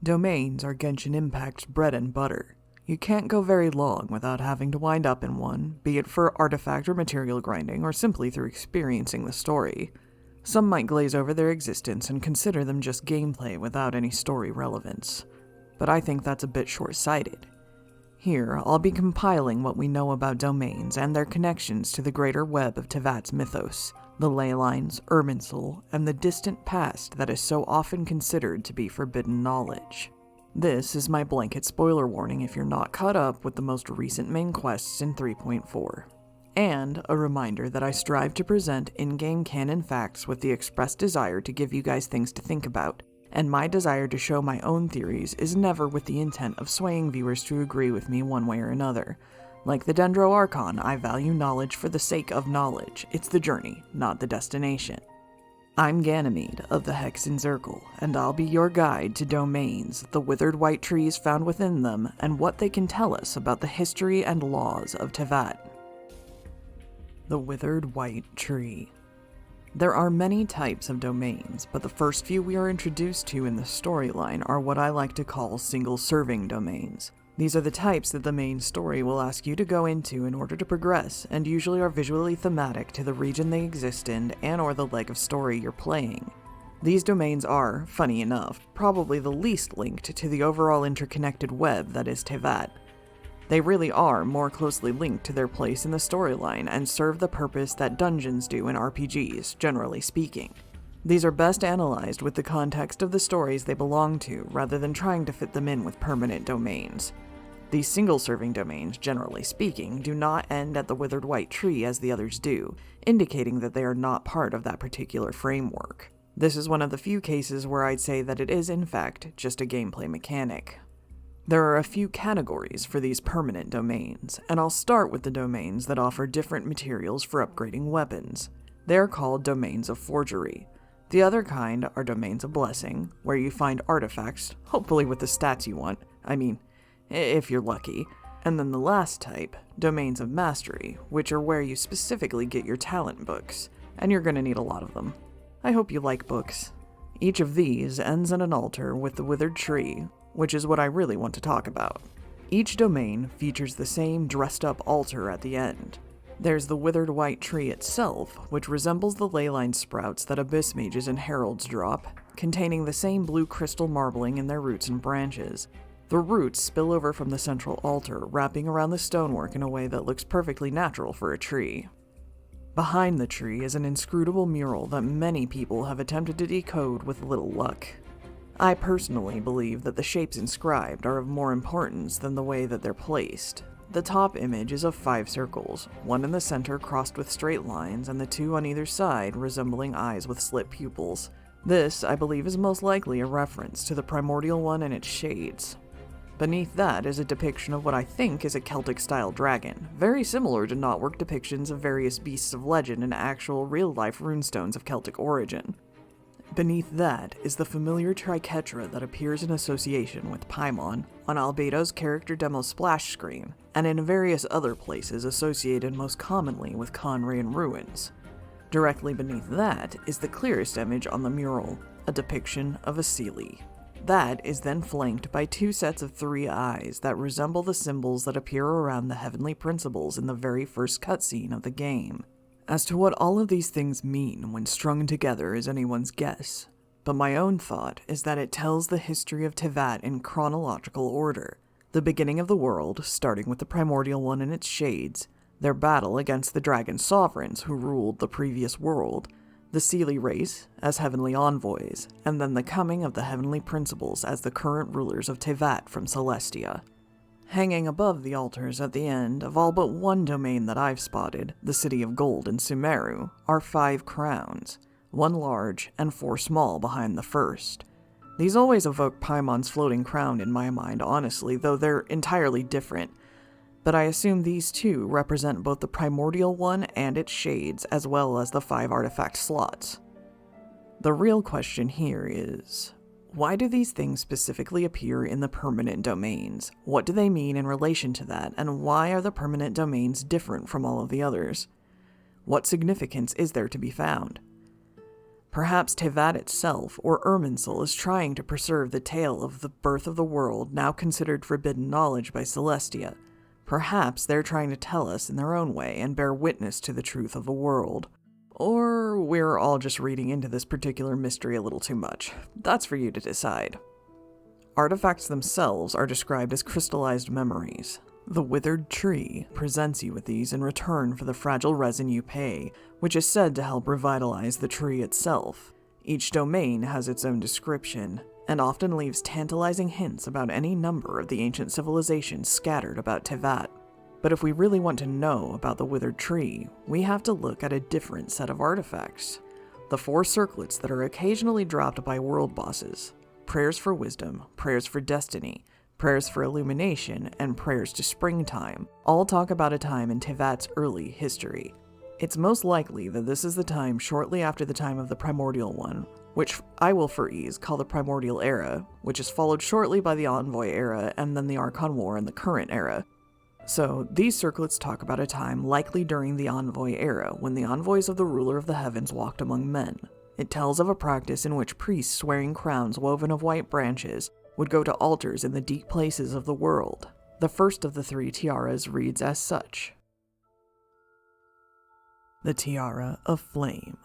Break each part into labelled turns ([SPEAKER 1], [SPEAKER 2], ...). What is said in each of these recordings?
[SPEAKER 1] Domains are Genshin Impact's bread and butter. You can't go very long without having to wind up in one, be it for artifact or material grinding, or simply through experiencing the story. Some might glaze over their existence and consider them just gameplay without any story relevance, but I think that's a bit short-sighted. Here, I'll be compiling what we know about domains and their connections to the greater web of Teyvat's mythos, the ley lines, Irminsul, and the distant past that is so often considered to be forbidden knowledge. This is my blanket spoiler warning if you're not caught up with the most recent main quests in 3.4. And a reminder that I strive to present in-game canon facts with the express desire to give you guys things to think about, and my desire to show my own theories is never with the intent of swaying viewers to agree with me one way or another. Like the Dendro Archon, I value knowledge for the sake of knowledge. It's the journey, not the destination. I'm Ganymede of the Hexen Circle, and I'll be your guide to domains, the withered white trees found within them, and what they can tell us about the history and laws of Teyvat. The Withered White Tree. There are many types of domains, but the first few we are introduced to in the storyline are what I like to call single-serving domains. These are the types that the main story will ask you to go into in order to progress, and usually are visually thematic to the region they exist in and/or the leg of story you're playing. These domains are, funny enough, probably the least linked to the overall interconnected web that is Teyvat. They really are more closely linked to their place in the storyline and serve the purpose that dungeons do in RPGs, generally speaking. These are best analyzed with the context of the stories they belong to, rather than trying to fit them in with permanent domains. These single-serving domains, generally speaking, do not end at the Withered White Tree as the others do, indicating that they are not part of that particular framework. This is one of the few cases where I'd say that it is, in fact, just a gameplay mechanic. There are a few categories for these permanent domains, and I'll start with the domains that offer different materials for upgrading weapons. They are called domains of forgery. The other kind are domains of blessing, where you find artifacts, hopefully with the stats you want, if you're lucky. And then the last type, domains of mastery, which are where you specifically get your talent books, and you're gonna need a lot of them. I hope you like books. Each of these ends at an altar with the withered tree, which is what I really want to talk about. Each domain features the same dressed-up altar at the end. There's the withered white tree itself, which resembles the leyline sprouts that abyss mages and heralds drop, containing the same blue crystal marbling in their roots and branches. The roots spill over from the central altar, wrapping around the stonework in a way that looks perfectly natural for a tree. Behind the tree is an inscrutable mural that many people have attempted to decode with little luck. I personally believe that the shapes inscribed are of more importance than the way that they're placed. The top image is of 5 circles, one in the center crossed with straight lines, and the 2 on either side resembling eyes with slit pupils. This, I believe, is most likely a reference to the primordial one and its shades. Beneath that is a depiction of what I think is a Celtic-style dragon, very similar to knotwork depictions of various beasts of legend and actual real-life runestones of Celtic origin. Beneath that is the familiar triquetra that appears in association with Paimon on Albedo's character demo splash screen, and in various other places associated most commonly with Conrain ruins. Directly beneath that is the clearest image on the mural, a depiction of a Seelie. That is then flanked by 2 sets of 3 eyes that resemble the symbols that appear around the heavenly principles in the very first cutscene of the game. As to what all of these things mean when strung together is anyone's guess, but my own thought is that it tells the history of Teyvat in chronological order. The beginning of the world, starting with the primordial one and its shades, their battle against the dragon sovereigns who ruled the previous world, the Seelie race as heavenly envoys, and then the coming of the heavenly principles as the current rulers of Teyvat from Celestia. Hanging above the altars at the end of all but one domain that I've spotted, the City of Gold in Sumeru, are 5 crowns, 1 large and 4 small behind the first. These always evoke Paimon's floating crown in my mind, honestly, though they're entirely different. But I assume these 2 represent both the primordial one and its shades, as well as the 5 artifact slots. The real question here is, why do these things specifically appear in the permanent domains? What do they mean in relation to that, and why are the permanent domains different from all of the others? What significance is there to be found? Perhaps Tevat itself, or Irminsul, is trying to preserve the tale of the birth of the world now considered forbidden knowledge by Celestia. Perhaps they're trying to tell us in their own way and bear witness to the truth of the world. Or we're all just reading into this particular mystery a little too much. That's for you to decide. Artifacts themselves are described as crystallized memories. The Withered tree presents you with these in return for the fragile resin you pay, which is said to help revitalize the tree itself. Each domain has its own description, and often leaves tantalizing hints about any number of the ancient civilizations scattered about Tevat. But if we really want to know about the Withered tree, we have to look at a different set of artifacts. The 4 circlets that are occasionally dropped by world bosses. Prayers for wisdom, prayers for destiny, prayers for illumination, and prayers to springtime, all talk about a time in Tevat's early history. It's most likely that this is the time shortly after the time of the Primordial One, which I will for ease call the Primordial Era, which is followed shortly by the Envoy Era and then the Archon War and the current era. So, these circlets talk about a time likely during the Envoy Era, when the envoys of the ruler of the heavens walked among men. It tells of a practice in which priests wearing crowns woven of white branches would go to altars in the deep places of the world. The first of the 3 tiaras reads as such. The Tiara of Flame.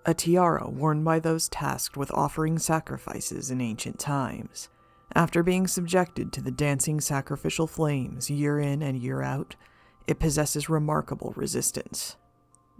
[SPEAKER 1] A tiara worn by those tasked with offering sacrifices in ancient times. After being subjected to the dancing sacrificial flames year in and year out, it possesses remarkable resistance.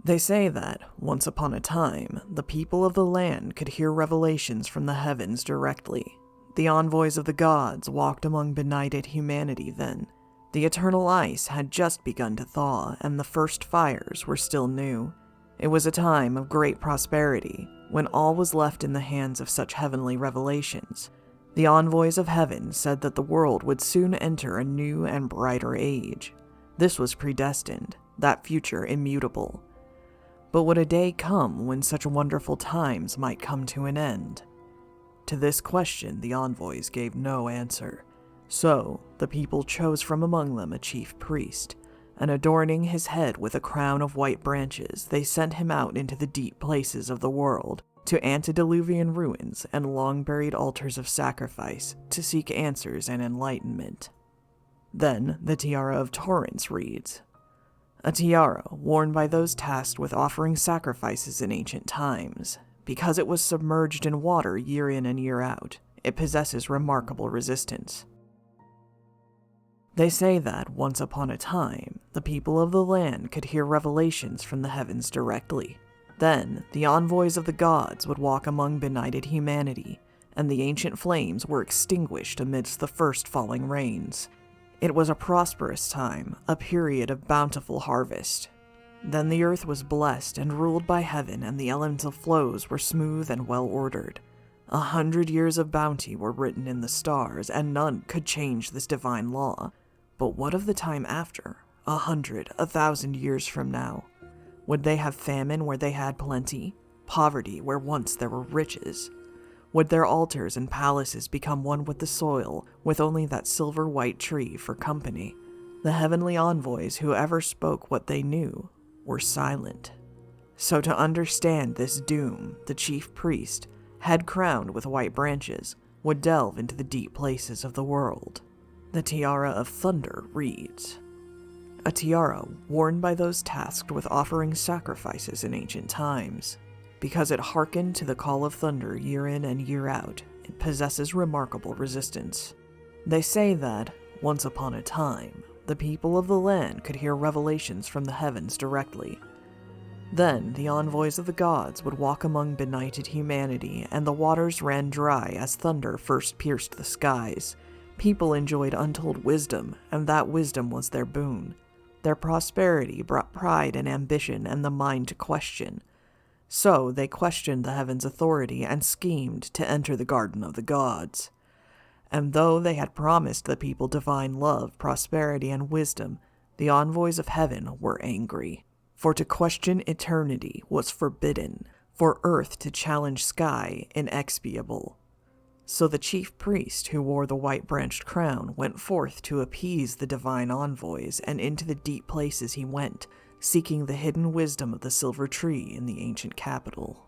[SPEAKER 1] They say that, once upon a time, the people of the land could hear revelations from the heavens directly. The envoys of the gods walked among benighted humanity then. The eternal ice had just begun to thaw, and the first fires were still new. It was a time of great prosperity, when all was left in the hands of such heavenly revelations. The envoys of heaven said that the world would soon enter a new and brighter age. This was predestined, that future immutable. But would a day come when such wonderful times might come to an end? To this question the envoys gave no answer. So, the people chose from among them a chief priest, and adorning his head with a crown of white branches, they sent him out into the deep places of the world, to antediluvian ruins and long-buried altars of sacrifice, to seek answers and enlightenment. Then, the Tiara of Torrents reads, a tiara worn by those tasked with offering sacrifices in ancient times. Because it was submerged in water year in and year out, it possesses remarkable resistance. They say that, once upon a time, the people of the land could hear revelations from the heavens directly. Then, the envoys of the gods would walk among benighted humanity, and the ancient flames were extinguished amidst the first falling rains. It was a prosperous time, a period of bountiful harvest. Then the earth was blessed and ruled by heaven, and the elemental flows were smooth and well-ordered. 100 years of bounty were written in the stars, and none could change this divine law. But what of the time after? 100, 1,000 years from now? Would they have famine where they had plenty? Poverty where once there were riches? Would their altars and palaces become one with the soil, with only that silver-white tree for company? The heavenly envoys who ever spoke what they knew were silent. So to understand this doom, the chief priest, head crowned with white branches, would delve into the deep places of the world. The Tiara of Thunder reads, a tiara worn by those tasked with offering sacrifices in ancient times. Because it hearkened to the call of thunder year in and year out, it possesses remarkable resistance. They say that, once upon a time, the people of the land could hear revelations from the heavens directly. Then the envoys of the gods would walk among benighted humanity, and the waters ran dry as thunder first pierced the skies. People enjoyed untold wisdom, and that wisdom was their boon. Their prosperity brought pride and ambition and the mind to question. So they questioned the heaven's authority and schemed to enter the garden of the gods. And though they had promised the people divine love, prosperity, and wisdom, the envoys of heaven were angry. For to question eternity was forbidden, for earth to challenge sky inexpiable. So the chief priest who wore the white-branched crown went forth to appease the divine envoys, and into the deep places he went, seeking the hidden wisdom of the silver tree in the ancient capital.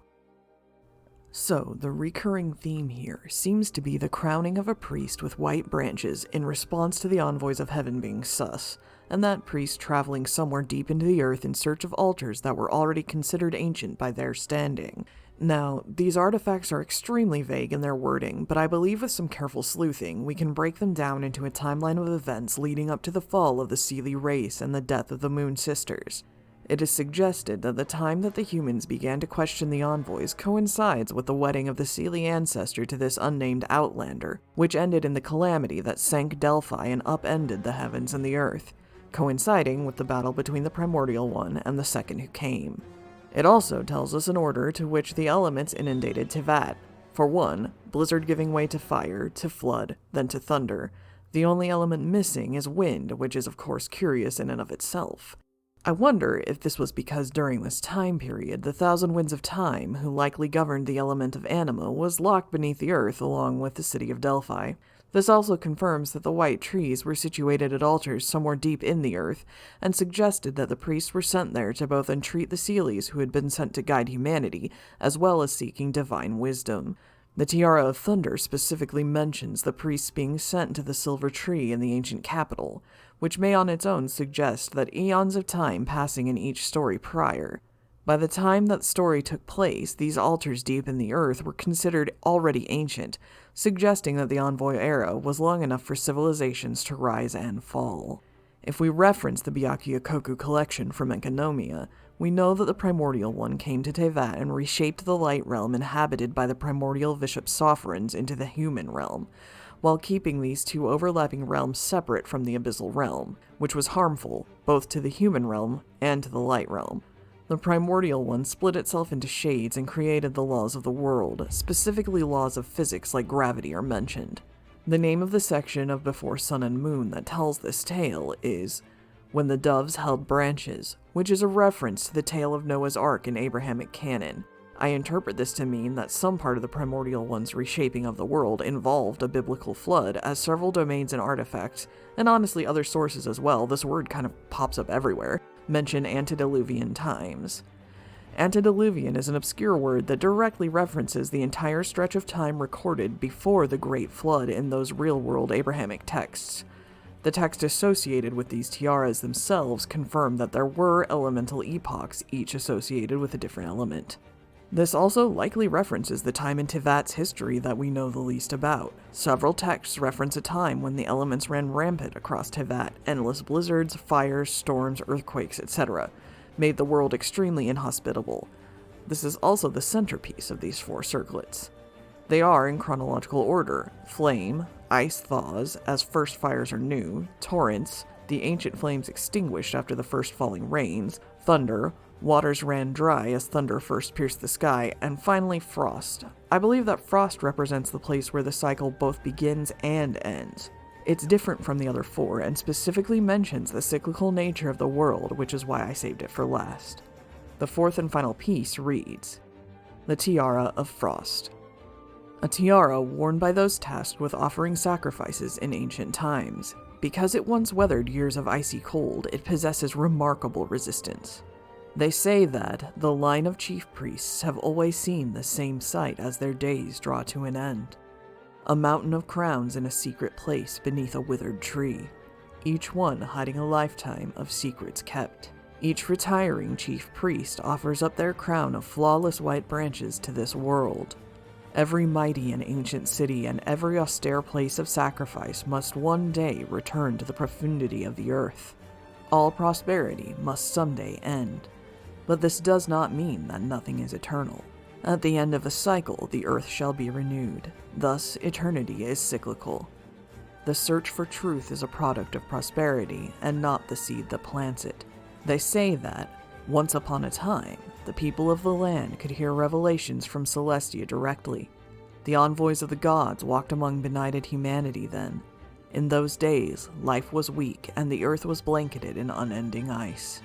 [SPEAKER 1] So, the recurring theme here seems to be the crowning of a priest with white branches in response to the envoys of heaven being sus, and that priest traveling somewhere deep into the earth in search of altars that were already considered ancient by their standing. Now, these artifacts are extremely vague in their wording, but I believe with some careful sleuthing, we can break them down into a timeline of events leading up to the fall of the Seelie race and the death of the Moon Sisters. It is suggested that the time that the humans began to question the envoys coincides with the wedding of the Seelie ancestor to this unnamed outlander, which ended in the calamity that sank Delphi and upended the heavens and the earth, coinciding with the battle between the primordial one and the second who came. It also tells us an order to which the elements inundated Teyvat. For one, blizzard giving way to fire, to flood, then to thunder. The only element missing is wind, which is of course curious in and of itself. I wonder if this was because during this time period, the Thousand Winds of Time, who likely governed the element of anima, was locked beneath the earth along with the city of Delphi. This also confirms that the white trees were situated at altars somewhere deep in the earth, and suggested that the priests were sent there to both entreat the Seelies who had been sent to guide humanity, as well as seeking divine wisdom. The Tiara of Thunder specifically mentions the priests being sent to the silver tree in the ancient capital, which may on its own suggest that eons of time passing in each story prior. By the time that story took place, these altars deep in the earth were considered already ancient, suggesting that the Envoy era was long enough for civilizations to rise and fall. If we reference the Byakuya-koku collection from Enkanomiya, we know that the Primordial One came to Teyvat and reshaped the light realm inhabited by the primordial Bishop Sovereigns into the human realm, while keeping these two overlapping realms separate from the Abyssal Realm, which was harmful both to the human realm and to the light realm. The Primordial One split itself into shades and created the laws of the world, specifically laws of physics like gravity are mentioned. The name of the section of Before Sun and Moon that tells this tale is When the Doves Held Branches, which is a reference to the tale of Noah's Ark in Abrahamic canon. I interpret this to mean that some part of the Primordial One's reshaping of the world involved a biblical flood, as several domains and artifacts, and honestly other sources as well, this word kind of pops up everywhere, mention antediluvian times. Antediluvian is an obscure word that directly references the entire stretch of time recorded before the Great Flood in those real-world Abrahamic texts. The text associated with these tiaras themselves confirm that there were elemental epochs, each associated with a different element. This also likely references the time in Teyvat's history that we know the least about. Several texts reference a time when the elements ran rampant across Teyvat. Endless blizzards, fires, storms, earthquakes, etc. made the world extremely inhospitable. This is also the centerpiece of these four circlets. They are in chronological order: flame, ice thaws, as first fires are new; torrents, the ancient flames extinguished after the first falling rains; thunder, waters ran dry as thunder first pierced the sky; and finally frost. I believe that frost represents the place where the cycle both begins and ends. It's different from the other four, and specifically mentions the cyclical nature of the world, which is why I saved it for last. The fourth and final piece reads, The Tiara of Frost. A tiara worn by those tasked with offering sacrifices in ancient times. Because it once weathered years of icy cold, it possesses remarkable resistance. They say that the line of chief priests have always seen the same sight as their days draw to an end. A mountain of crowns in a secret place beneath a withered tree, each one hiding a lifetime of secrets kept. Each retiring chief priest offers up their crown of flawless white branches to this world. Every mighty and ancient city and every austere place of sacrifice must one day return to the profundity of the earth. All prosperity must someday end. But this does not mean that nothing is eternal. At the end of a cycle, the earth shall be renewed. Thus, eternity is cyclical. The search for truth is a product of prosperity, and not the seed that plants it. They say that, once upon a time, the people of the land could hear revelations from Celestia directly. The envoys of the gods walked among benighted humanity then. In those days, life was weak, and the earth was blanketed in unending ice.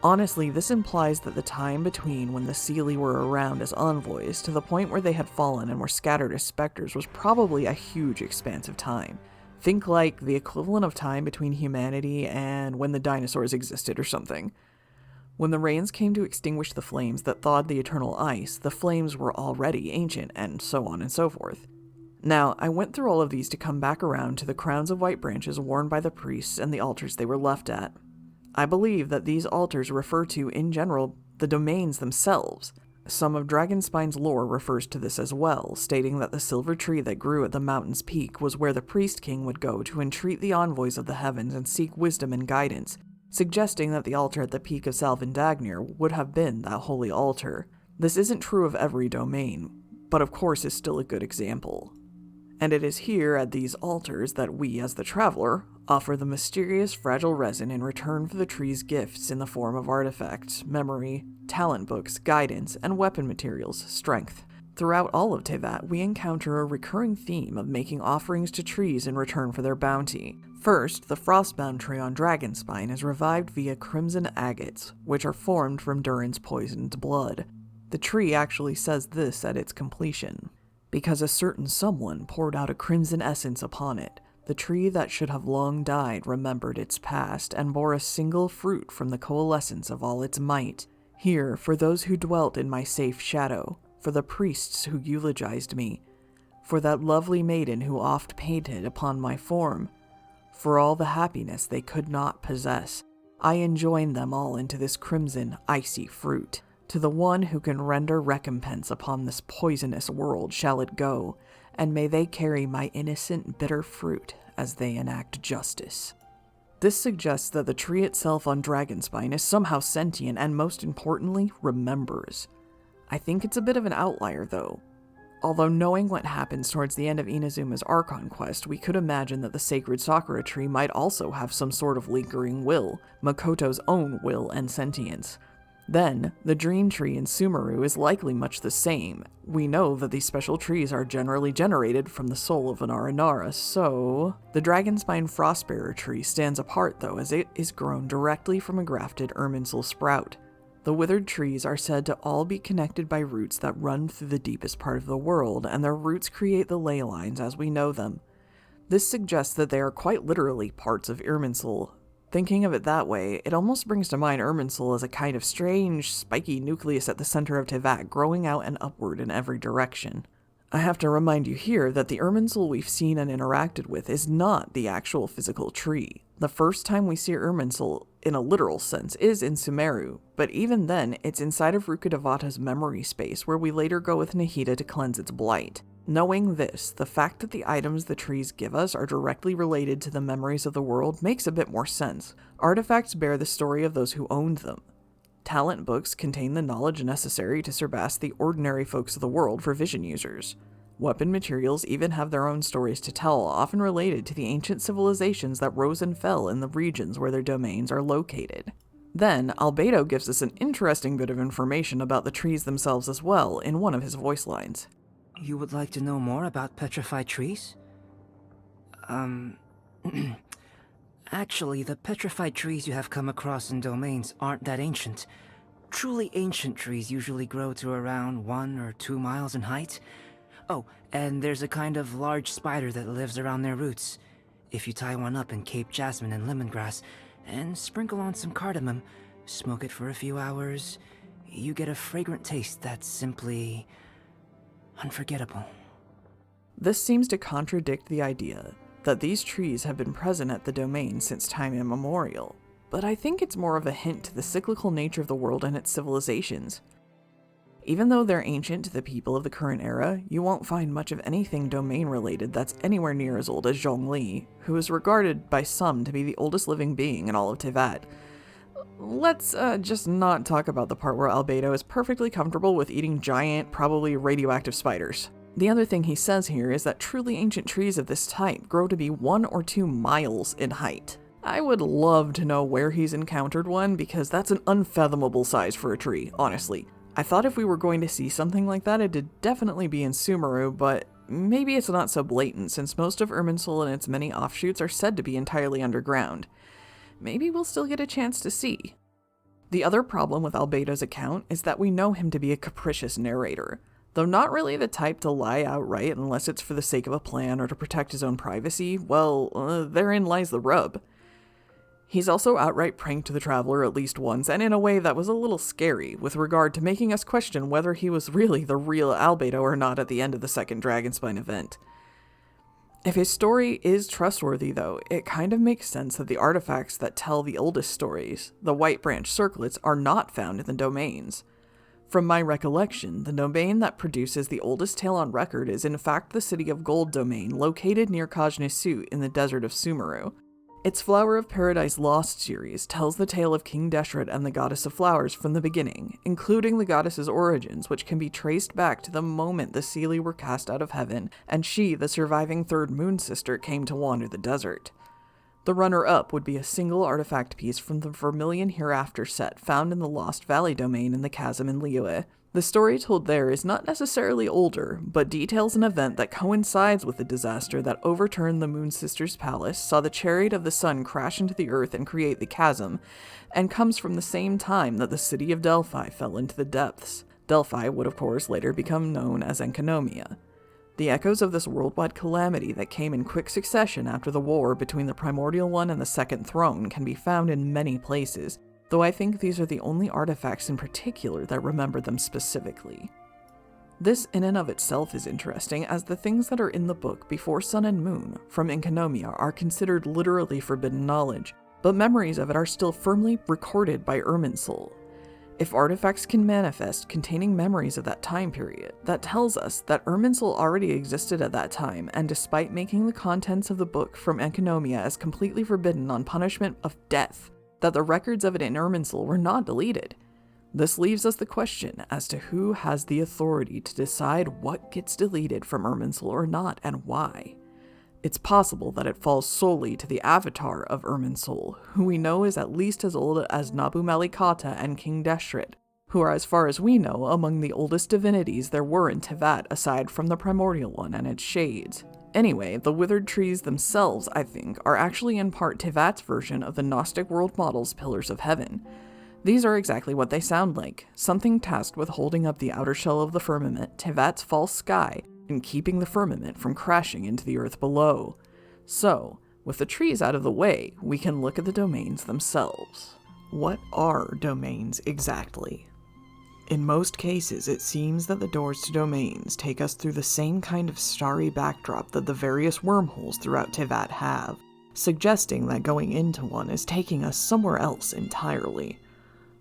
[SPEAKER 1] Honestly, this implies that the time between when the Seelie were around as envoys to the point where they had fallen and were scattered as specters was probably a huge expanse of time. Think like the equivalent of time between humanity and when the dinosaurs existed or something. When the rains came to extinguish the flames that thawed the eternal ice, the flames were already ancient, and so on and so forth. Now, I went through all of these to come back around to the crowns of white branches worn by the priests and the altars they were left at. I believe that these altars refer to, in general, the domains themselves. Some of Dragonspine's lore refers to this as well, stating that the silver tree that grew at the mountain's peak was where the Priest King would go to entreat the envoys of the heavens and seek wisdom and guidance, suggesting that the altar at the peak of Salvandagnir would have been that holy altar. This isn't true of every domain, but of course is still a good example. And it is here at these altars that we, as the traveler, offer the mysterious fragile resin in return for the tree's gifts in the form of artifacts, memory, talent books, guidance, and weapon materials, strength. Throughout all of Teyvat, we encounter a recurring theme of making offerings to trees in return for their bounty. First, the frostbound tree on Dragonspine is revived via crimson agates, which are formed from Durin's poisoned blood. The tree actually says this at its completion. Because a certain someone poured out a crimson essence upon it, the tree that should have long died remembered its past and bore a single fruit from the coalescence of all its might. Here, for those who dwelt in my safe shadow, for the priests who eulogized me, for that lovely maiden who oft painted upon my form, for all the happiness they could not possess, I enjoin them all into this crimson, icy fruit. To the one who can render recompense upon this poisonous world shall it go, and may they carry my innocent, bitter fruit as they enact justice. This suggests that the tree itself on Dragonspine is somehow sentient and, most importantly, remembers. I think it's a bit of an outlier, though. Although knowing what happens towards the end of Inazuma's Archon quest, we could imagine that the sacred Sakura tree might also have some sort of lingering will, Makoto's own will and sentience. Then, the dream tree in Sumeru is likely much the same. We know that these special trees are generally generated from the soul of an Aranara, so... The Dragonspine Frostbearer tree stands apart though, as it is grown directly from a grafted Irminsul sprout. The withered trees are said to all be connected by roots that run through the deepest part of the world, and their roots create the ley lines as we know them. This suggests that they are quite literally parts of Irminsul. Thinking of it that way, it almost brings to mind Irminsul as a kind of strange, spiky nucleus at the center of Teyvat, growing out and upward in every direction. I have to remind you here that the Irminsul we've seen and interacted with is not the actual physical tree. The first time we see Irminsul, in a literal sense, is in Sumeru, but even then, it's inside of Rukkhadevata's memory space, where we later go with Nahida to cleanse its blight. Knowing this, the fact that the items the trees give us are directly related to the memories of the world makes a bit more sense. Artifacts bear the story of those who owned them. Talent books contain the knowledge necessary to surpass the ordinary folks of the world for vision users. Weapon materials even have their own stories to tell, often related to the ancient civilizations that rose and fell in the regions where their domains are located. Then, Albedo gives us an interesting bit of information about the trees themselves as well in one of his voice lines.
[SPEAKER 2] You would like to know more about petrified trees? Actually, the petrified trees you have come across in domains aren't that ancient. Truly ancient trees usually grow to around 1 or 2 miles in height. Oh, and there's a kind of large spider that lives around their roots. If you tie one up in Cape Jasmine and lemongrass, and sprinkle on some cardamom, smoke it for a few hours, you get a fragrant taste that's simply unforgettable.
[SPEAKER 1] This seems to contradict the idea that these trees have been present at the domain since time immemorial, but I think it's more of a hint to the cyclical nature of the world and its civilizations. Even though they're ancient to the people of the current era, you won't find much of anything domain-related that's anywhere near as old as Zhongli, who is regarded by some to be the oldest living being in all of Teyvat. Let's just not talk about the part where Albedo is perfectly comfortable with eating giant, probably radioactive spiders. The other thing he says here is that truly ancient trees of this type grow to be 1 or 2 miles in height. I would love to know where he's encountered one, because that's an unfathomable size for a tree, honestly. I thought if we were going to see something like that, it'd definitely be in Sumeru, but maybe it's not so blatant, since most of Irminsul and its many offshoots are said to be entirely underground. Maybe we'll still get a chance to see. The other problem with Albedo's account is that we know him to be a capricious narrator. Though not really the type to lie outright unless it's for the sake of a plan or to protect his own privacy, well, therein lies the rub. He's also outright pranked the traveler at least once, and in a way that was a little scary, with regard to making us question whether he was really the real Albedo or not at the end of the second Dragonspine event. If his story is trustworthy, though, it kind of makes sense that the artifacts that tell the oldest stories, the White Branch circlets, are not found in the domains. From my recollection, the domain that produces the oldest tale on record is in fact the City of Gold domain located near Kajnisu in the desert of Sumeru. Its Flower of Paradise Lost series tells the tale of King Deshret and the Goddess of Flowers from the beginning, including the goddess's origins, which can be traced back to the moment the Seelie were cast out of heaven and she, the surviving third moon sister, came to wander the desert. The runner-up would be a single artifact piece from the Vermilion Hereafter set found in the Lost Valley domain in the Chasm in Liyue. The story told there is not necessarily older, but details an event that coincides with the disaster that overturned the Moon Sisters' palace, saw the chariot of the sun crash into the earth and create the chasm, and comes from the same time that the city of Delphi fell into the depths. Delphi would of course later become known as Enkonomia. The echoes of this worldwide calamity that came in quick succession after the war between the Primordial One and the Second Throne can be found in many places, though I think these are the only artifacts in particular that remember them specifically. This in and of itself is interesting, as the things that are in the book before Sun and Moon from Enkonomia are considered literally forbidden knowledge, but memories of it are still firmly recorded by Irminsul. If artifacts can manifest containing memories of that time period, that tells us that Irminsul already existed at that time, and despite making the contents of the book from Enkonomia as completely forbidden on punishment of death, that the records of it in Irminsul were not deleted. This leaves us the question as to who has the authority to decide what gets deleted from Irminsul or not, and why. It's possible that it falls solely to the avatar of Irminsul, who we know is at least as old as Nabu Malikata and King Deshret, who are, as far as we know, among the oldest divinities there were in Teyvat aside from the Primordial One and its shades. Anyway, the withered trees themselves, I think, are actually in part Teyvat's version of the Gnostic world model's Pillars of Heaven. These are exactly what they sound like, something tasked with holding up the outer shell of the firmament, Teyvat's false sky, and keeping the firmament from crashing into the earth below. So, with the trees out of the way, we can look at the domains themselves. What are domains exactly? In most cases, it seems that the doors to domains take us through the same kind of starry backdrop that the various wormholes throughout Teyvat have, suggesting that going into one is taking us somewhere else entirely.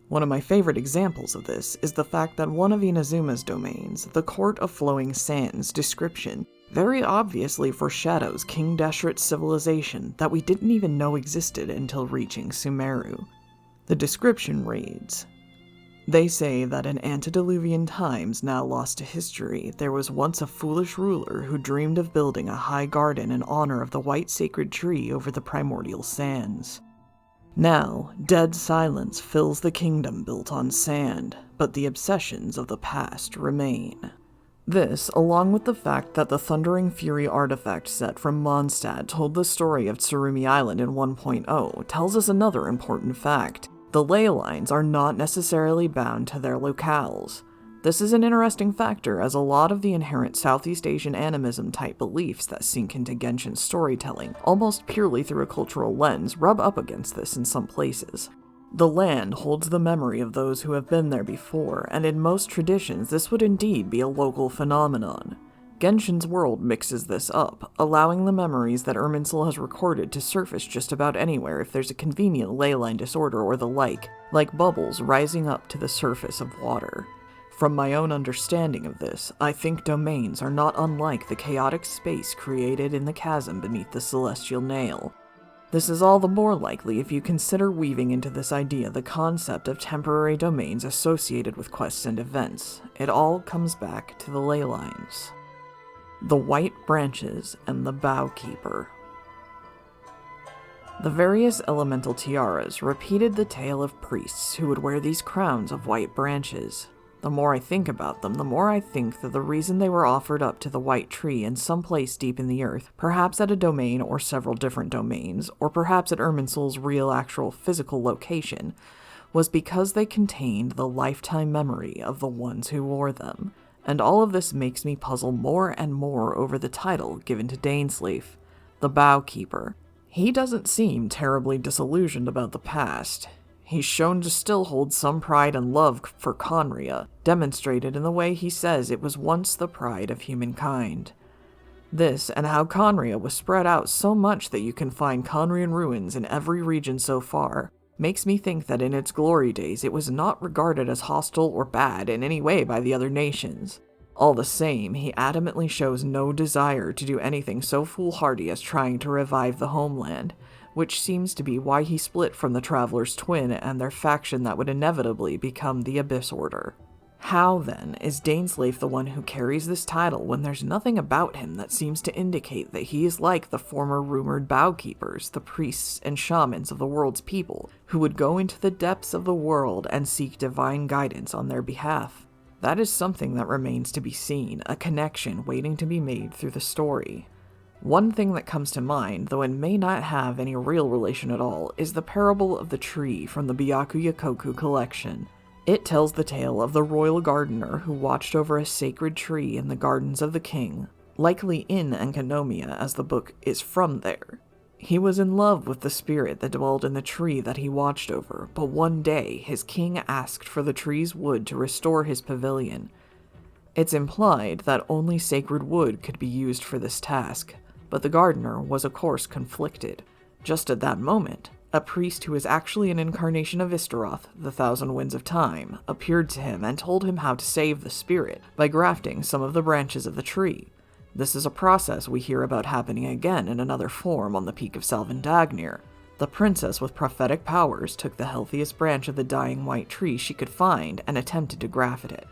[SPEAKER 1] One of my favorite examples of this is the fact that one of Inazuma's domains, the Court of Flowing Sands description, very obviously foreshadows King Deshret's civilization that we didn't even know existed until reaching Sumeru. The description reads, "They say that in antediluvian times now lost to history, there was once a foolish ruler who dreamed of building a high garden in honor of the white sacred tree over the primordial sands. Now, dead silence fills the kingdom built on sand, but the obsessions of the past remain." This, along with the fact that the Thundering Fury artifact set from Mondstadt told the story of Tsurumi Island in 1.0, tells us another important fact. The ley lines are not necessarily bound to their locales. This is an interesting factor, as a lot of the inherent Southeast Asian animism-type beliefs that sink into Genshin storytelling, almost purely through a cultural lens, rub up against this in some places. The land holds the memory of those who have been there before, and in most traditions this would indeed be a local phenomenon. Genshin's world mixes this up, allowing the memories that Irminsul has recorded to surface just about anywhere if there's a convenient leyline disorder or the like bubbles rising up to the surface of water. From my own understanding of this, I think domains are not unlike the chaotic space created in the chasm beneath the celestial nail. This is all the more likely if you consider weaving into this idea the concept of temporary domains associated with quests and events. It all comes back to the ley lines. The White Branches and the Bowkeeper. The various elemental tiaras repeated the tale of priests who would wear these crowns of white branches. The more I think about them, the more I think that the reason they were offered up to the white tree in some place deep in the earth, perhaps at a domain or several different domains, or perhaps at Irminsul's real actual physical location, was because they contained the lifetime memory of the ones who wore them. And all of this makes me puzzle more and more over the title given to Dainsleif, the Bowkeeper. He doesn't seem terribly disillusioned about the past. He's shown to still hold some pride and love for Conria, demonstrated in the way he says it was once the pride of humankind. This, and how Conria was spread out so much that you can find Conrian ruins in every region so far, makes me think that in its glory days it was not regarded as hostile or bad in any way by the other nations. All the same, he adamantly shows no desire to do anything so foolhardy as trying to revive the homeland, which seems to be why he split from the Traveler's Twin and their faction that would inevitably become the Abyss Order. How, then, is Dainsleif the one who carries this title when there's nothing about him that seems to indicate that he is like the former rumored bowkeepers, the priests and shamans of the world's people, who would go into the depths of the world and seek divine guidance on their behalf? That is something that remains to be seen, a connection waiting to be made through the story. One thing that comes to mind, though it may not have any real relation at all, is the parable of the tree from the Byakuya collection. It tells the tale of the royal gardener who watched over a sacred tree in the gardens of the king, likely in Enkanomiya as the book is from there. He was in love with the spirit that dwelled in the tree that he watched over, but one day his king asked for the tree's wood to restore his pavilion. It's implied that only sacred wood could be used for this task, but the gardener was of course conflicted. Just at that moment, a priest who is actually an incarnation of Istaroth, the Thousand Winds of Time, appeared to him and told him how to save the spirit by grafting some of the branches of the tree. This is a process we hear about happening again in another form on the peak of Salvandagnir. The princess with prophetic powers took the healthiest branch of the dying white tree she could find and attempted to graft it.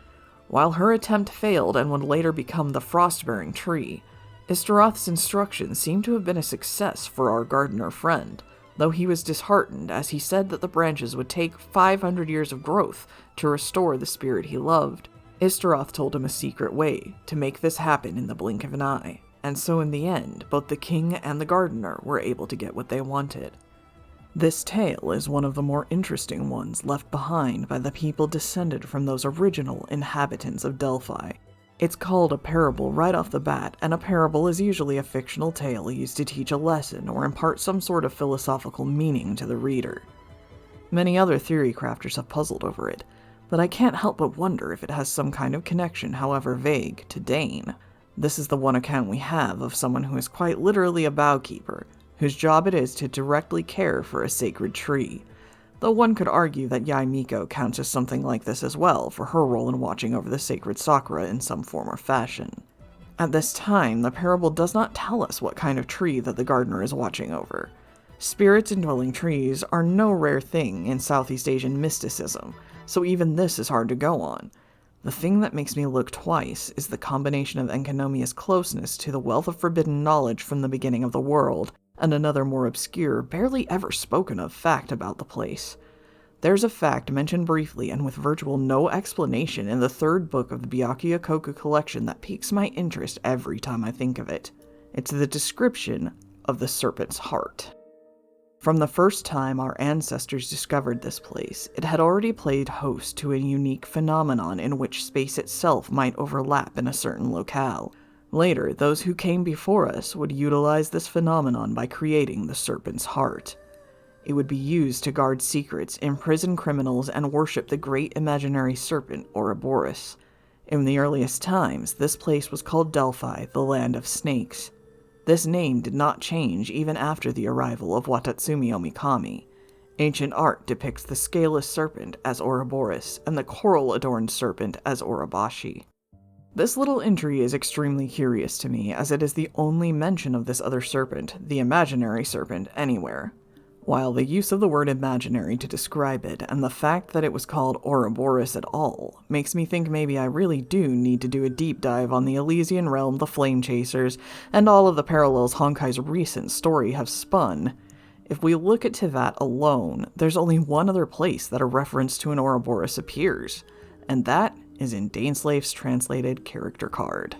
[SPEAKER 1] While her attempt failed and would later become the frost-bearing tree, Istaroth's instructions seem to have been a success for our gardener friend, though he was disheartened as he said that the branches would take 500 years of growth to restore the spirit he loved. Istaroth told him a secret way to make this happen in the blink of an eye, and so in the end, both the king and the gardener were able to get what they wanted. This tale is one of the more interesting ones left behind by the people descended from those original inhabitants of Delphi. It's called a parable right off the bat, and a parable is usually a fictional tale used to teach a lesson or impart some sort of philosophical meaning to the reader. Many other theory crafters have puzzled over it, but I can't help but wonder if it has some kind of connection, however vague, to Dain. This is the one account we have of someone who is quite literally a bowkeeper, whose job it is to directly care for a sacred tree, though one could argue that Yae Miko counts as something like this as well for her role in watching over the sacred sakura in some form or fashion. At this time, the parable does not tell us what kind of tree that the gardener is watching over. Spirits indwelling trees are no rare thing in Southeast Asian mysticism, so even this is hard to go on. The thing that makes me look twice is the combination of Enkanomiya's closeness to the wealth of forbidden knowledge from the beginning of the world, and another more obscure, barely ever spoken of fact about the place. There's a fact mentioned briefly and with virtual no explanation in the third book of the Byakuya collection that piques my interest every time I think of it. It's the description of the serpent's heart. From the first time our ancestors discovered this place, it had already played host to a unique phenomenon in which space itself might overlap in a certain locale. Later, those who came before us would utilize this phenomenon by creating the serpent's heart. It would be used to guard secrets, imprison criminals, and worship the great imaginary serpent, Ouroboros. In the earliest times, this place was called Delphi, the land of snakes. This name did not change even after the arrival of Watatsumi Omikami. Ancient art depicts the scaleless serpent as Ouroboros and the coral-adorned serpent as Orobashi. This little entry is extremely curious to me, as it is the only mention of this other serpent, the imaginary serpent, anywhere. While the use of the word imaginary to describe it, and the fact that it was called Ouroboros at all, makes me think maybe I really do need to do a deep dive on the Elysian realm, the Flame Chasers, and all of the parallels Honkai's recent story have spun. If we look to that alone, there's only one other place that a reference to an Ouroboros appears, and that is in Dainsleif's translated character card.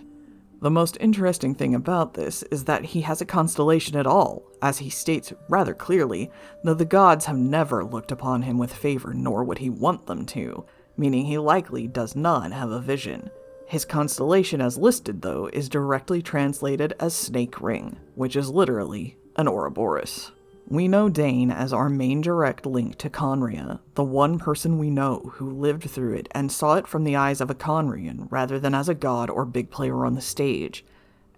[SPEAKER 1] The most interesting thing about this is that he has a constellation at all, as he states rather clearly that the gods have never looked upon him with favor, nor would he want them to, meaning he likely does not have a vision. His constellation as listed, though, is directly translated as Snake Ring, which is literally an Ouroboros. We know Dain as our main direct link to Conria, the one person we know who lived through it and saw it from the eyes of a Conrian rather than as a god or big player on the stage.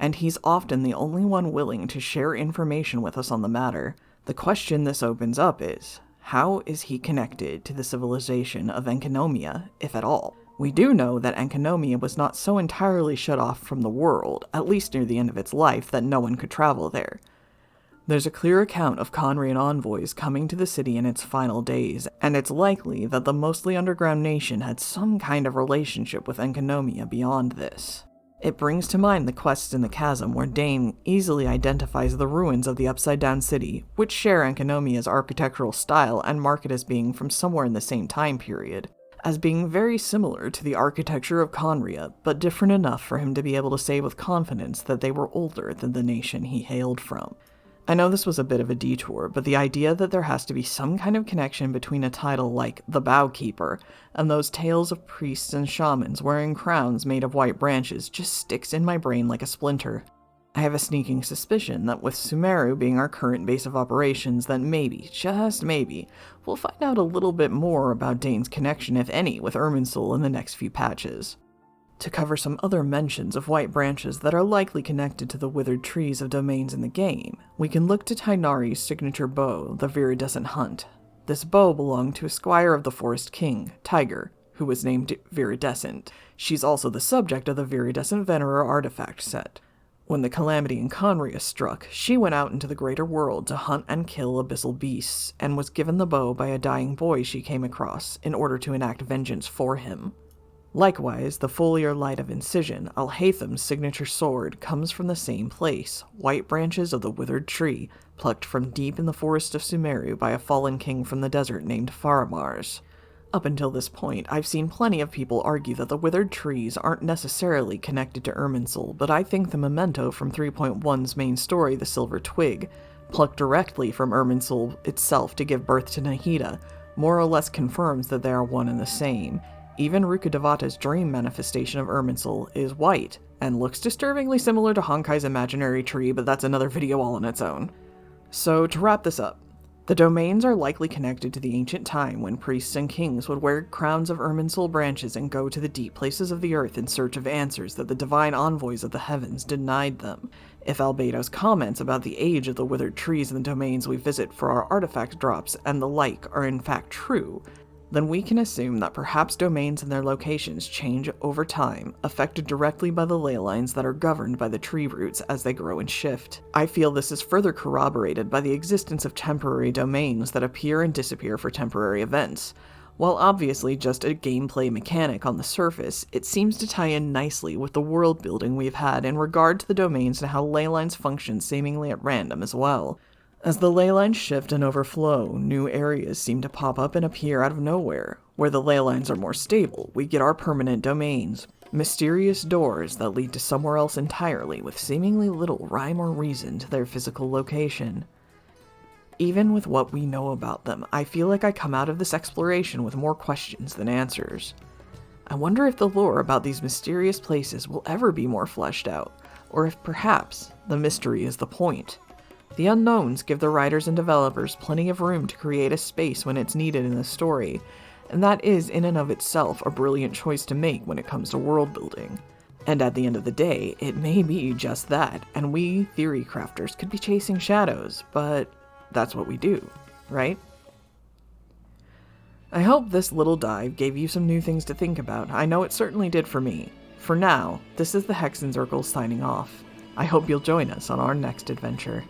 [SPEAKER 1] And he's often the only one willing to share information with us on the matter. The question this opens up is, how is he connected to the civilization of Enkanomia, if at all? We do know that Enkanomia was not so entirely shut off from the world, at least near the end of its life, that no one could travel there. There's a clear account of Conrian envoys coming to the city in its final days, and it's likely that the mostly underground nation had some kind of relationship with Enkanomia beyond this. It brings to mind the quests in the Chasm where Dain easily identifies the ruins of the Upside-Down City, which share Enkanomia's architectural style and mark it as being from somewhere in the same time period, as being very similar to the architecture of Conria, but different enough for him to be able to say with confidence that they were older than the nation he hailed from. I know this was a bit of a detour, but the idea that there has to be some kind of connection between a title like the Bowkeeper and those tales of priests and shamans wearing crowns made of white branches just sticks in my brain like a splinter. I have a sneaking suspicion that with Sumeru being our current base of operations, that maybe, just maybe, we'll find out a little bit more about Dain's connection, if any, with Irminsul in the next few patches. To cover some other mentions of white branches that are likely connected to the withered trees of domains in the game, we can look to Tighnari's signature bow, the Viridescent Hunt. This bow belonged to a squire of the Forest King, Tiger, who was named Viridescent. She's also the subject of the Viridescent Venerer artifact set. When the calamity in Conria struck, she went out into the greater world to hunt and kill abyssal beasts, and was given the bow by a dying boy she came across in order to enact vengeance for him. Likewise, the Foliar Light of Incision, Alhaitham's signature sword, comes from the same place, white branches of the withered tree, plucked from deep in the forest of Sumeru by a fallen king from the desert named Faramars. Up until this point, I've seen plenty of people argue that the withered trees aren't necessarily connected to Irminsul, but I think the memento from 3.1's main story, The Silver Twig, plucked directly from Irminsul itself to give birth to Nahida, more or less confirms that they are one and the same. Even Rukkhadevata's dream manifestation of Irminsul is white, and looks disturbingly similar to Honkai's imaginary tree, but that's another video all on its own. So, to wrap this up, the domains are likely connected to the ancient time when priests and kings would wear crowns of Irminsul branches and go to the deep places of the earth in search of answers that the divine envoys of the heavens denied them. If Albedo's comments about the age of the withered trees in the domains we visit for our artifact drops and the like are in fact true, then we can assume that perhaps domains and their locations change over time, affected directly by the ley lines that are governed by the tree roots as they grow and shift. I feel this is further corroborated by the existence of temporary domains that appear and disappear for temporary events. While obviously just a gameplay mechanic on the surface, it seems to tie in nicely with the world building we've had in regard to the domains and how ley lines function seemingly at random as well. As the ley lines shift and overflow, new areas seem to pop up and appear out of nowhere. Where the ley lines are more stable, we get our permanent domains, mysterious doors that lead to somewhere else entirely with seemingly little rhyme or reason to their physical location. Even with what we know about them, I feel like I come out of this exploration with more questions than answers. I wonder if the lore about these mysterious places will ever be more fleshed out, or if perhaps the mystery is the point. The unknowns give the writers and developers plenty of room to create a space when it's needed in the story, and that is in and of itself a brilliant choice to make when it comes to world building. And at the end of the day, it may be just that, and we theory crafters could be chasing shadows, but that's what we do, right? I hope this little dive gave you some new things to think about. I know it certainly did for me. For now, this is the Hexen Circle signing off. I hope you'll join us on our next adventure.